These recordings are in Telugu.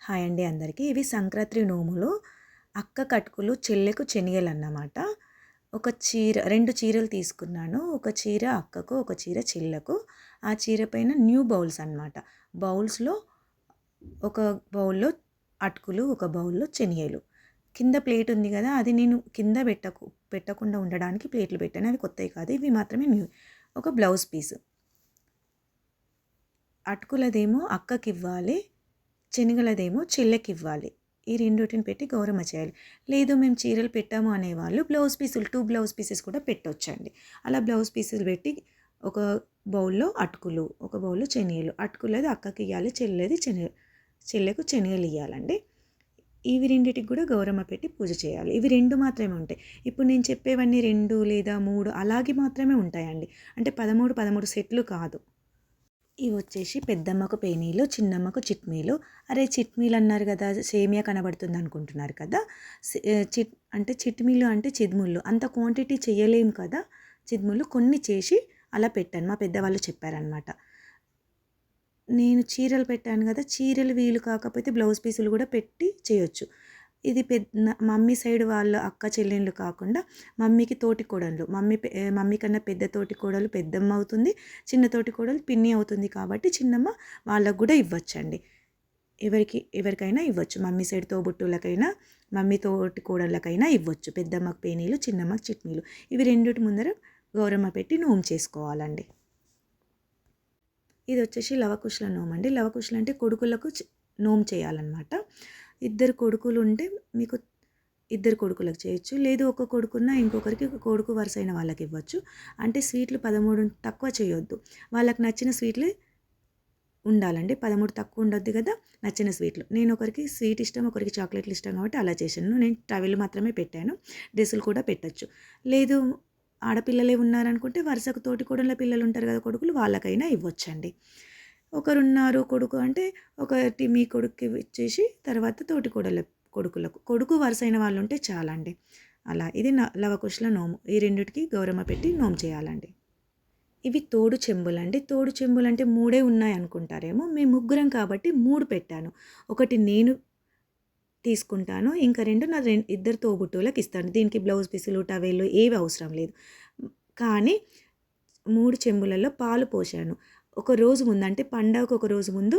హాయ్ అండి అందరికీ. ఇవి సంక్రాంతి నోములు. అక్క కటుకులు, చెల్లెకు శనిగలన్నమాట. ఒక చీర 2 చీరలు తీసుకున్నాను. ఒక చీర అక్కకు, ఒక చీర చెల్లకు. ఆ చీర పైన న్యూ బౌల్స్ అన్నమాట. బౌల్స్‌లో ఒక బౌల్‌లో అటుకులు, ఒక బౌల్‌లో శనిగలు. కింద ప్లేట్ ఉంది కదా! అది నేను కింద పెట్టకుండా ఉండడానికి ప్లేట్లు పెట్టాను. అవి కొత్తవి కాదు. ఇవి మాత్రమే న్యూ. ఒక బ్లౌజ్ పీస్. అటుకులదేమో అక్కకివ్వాలి. శనగలదేమో చెల్లెకివ్వాలి. ఈ రెండిటిని పెట్టి గౌరమ్మ చేయాలి. లేదు మేము చీరలు పెట్టాము అనేవాళ్ళు బ్లౌజ్ పీసులు 2 బ్లౌజ్ పీసెస్ కూడా పెట్టొచ్చండి. అలా బ్లౌజ్ పీసులు పెట్టి ఒక బౌల్‌లో అటుకులు, ఒక బౌల్‌లో శనగలు. అటుకులది అక్కకి ఇయ్యాలి, చెల్లెకు శనగలు ఇయ్యాలండి. ఇవి రెండిటికి కూడా గౌరమ్మ పెట్టి పూజ చేయాలి. ఇవి 2 మాత్రమే ఉంటాయి. ఇప్పుడు నేను చెప్పేవన్నీ 2 లేదా 3 అలాగే మాత్రమే ఉంటాయండి. అంటే 13, 13 సెట్లు కాదు. ఇవి వచ్చేసి పెద్దమ్మకు పేనీలు, చిన్నమ్మకు చిట్మీలు. అరే చిట్మీలు అన్నారు కదా, సేమియా కనబడుతుంది అనుకుంటున్నారు కదా. అంటే చిట్మీలు అంటే చిద్ముళ్ళు. అంత క్వాంటిటీ చేయలేము కదా. చిద్ముళ్ళు కొన్ని చేసి అలా పెట్టాను. మా పెద్దవాళ్ళు చెప్పారనమాట. నేను చీరలు పెట్టాను కదా, చీరలు వీలు కాకపోతే బ్లౌజ్ పీసులు కూడా పెట్టి చేయొచ్చు. ఇది మమ్మీ సైడ్ వాళ్ళ అక్క చెల్లెళ్ళు కాకుండా మమ్మీకి తోటి కోడళ్ళు. మమ్మీ కన్నా పెద్ద తోటి కోడలు పెద్దమ్మ అవుతుంది, చిన్న తోటి కోడలు పిన్ని అవుతుంది. కాబట్టి చిన్నమ్మ వాళ్ళకు కూడా ఇవ్వచ్చండి. ఎవరికైనా ఇవ్వచ్చు. మమ్మీ సైడ్ తోబుట్టువులకైనా, మమ్మీ తోటి కోడళ్ళకైనా ఇవ్వచ్చు. పెద్దమ్మకు పేనీలు, చిన్నమ్మకు చిట్నీలు. ఇవి రెండిటి ముందర గౌరమ్మ పెట్టి నోము చేసుకోవాలండి. ఇది వచ్చేసి లవకుశల నోము అండి. లవకుశలు అంటే కొడుకులకు నోము చేయాలన్నమాట. 2 కొడుకులు ఉంటే మీకు 2 కొడుకులకు చేయొచ్చు. లేదు ఒక కొడుకున్నా ఇంకొకరికి కొడుకు వరుసైన వాళ్ళకి ఇవ్వచ్చు. అంటే స్వీట్లు 13 తక్కువ చేయొద్దు. వాళ్ళకి నచ్చిన స్వీట్లే ఉండాలండి. 13 తక్కువ ఉండొద్దు కదా. నచ్చిన స్వీట్లు. నేను ఒకరికి స్వీట్ ఇష్టం, ఒకరికి చాక్లెట్లు ఇష్టం కాబట్టి అలా చేశాను. నేను టవెల్ మాత్రమే పెట్టాను. డ్రెస్సులు కూడా పెట్టచ్చు. లేదు ఆడపిల్లలే ఉన్నారనుకుంటే వరుసకు తోటి కోడళ్ళ పిల్లలు ఉంటారు కదా కొడుకులు, వాళ్ళకైనా ఇవ్వచ్చండి. ఒకరున్నారు కొడుకు అంటే ఒకటి మీ కొడుకుకి ఇచ్చేసి తర్వాత తోటి కొడుకులకు కొడుకు వరుసైన వాళ్ళు ఉంటే చాలండి. అలా ఇది లవకుశల నోము. ఈ రెండిటికి గౌరమ్మ పెట్టి నోము చేయాలండి. ఇవి తోడు చెంబులండి. తోడు చెంబులు అంటే 3 ఉన్నాయి అనుకుంటారేమో. మేము ముగ్గురం కాబట్టి 3 పెట్టాను. ఒకటి నేను తీసుకుంటాను. ఇంకా 2 నా 2 తోబుట్టువులకు ఇస్తాను. దీనికి బ్లౌజ్ పీసులు, టవెల్లు ఏవి అవసరం లేదు. కానీ 3 చెంబులలో పాలు పోశాను. ఒక రోజు ముందు అంటే పండగకు ఒక రోజు ముందు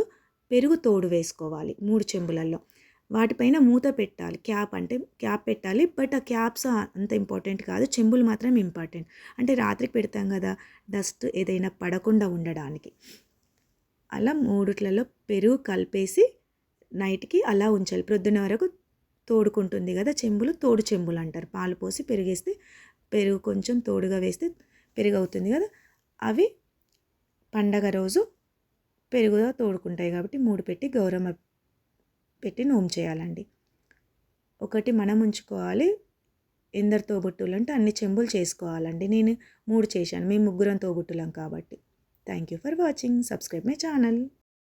పెరుగు తోడు వేసుకోవాలి 3 చెంబులలో. వాటిపైన మూత పెట్టాలి. క్యాప్ పెట్టాలి. బట్ ఆ క్యాప్స్ అంత ఇంపార్టెంట్ కాదు. చెంబులు మాత్రం ఇంపార్టెంట్. అంటే రాత్రికి పెడతాం కదా, డస్ట్ ఏదైనా పడకుండా ఉండడానికి. అలా 3ట్లలో పెరుగు కలిపేసి నైట్కి అలా ఉంచాలి. ప్రొద్దున వరకు తోడుకుంటుంది కదా చెంబులు, తోడు చెంబులు అంటారు. పాలు పోసి పెరిగేస్తే పెరుగు కొంచెం తోడుగా వేస్తే పెరుగు అవుతుంది కదా. అవి పండగ రోజు పెరుగుగా తోడుకుంటాయి కాబట్టి 3 పెట్టి గౌరమ్మ పెట్టి నోము చేయాలండి. ఒకటి మనం ఉంచుకోవాలి. ఎందరు తోబుట్టువులు అంటే అన్ని చెంబులు చేసుకోవాలండి. నేను 3 చేశాను. మేము ముగ్గురం తోబుట్టులం కాబట్టి. Thank you for watching. Subscribe my channel.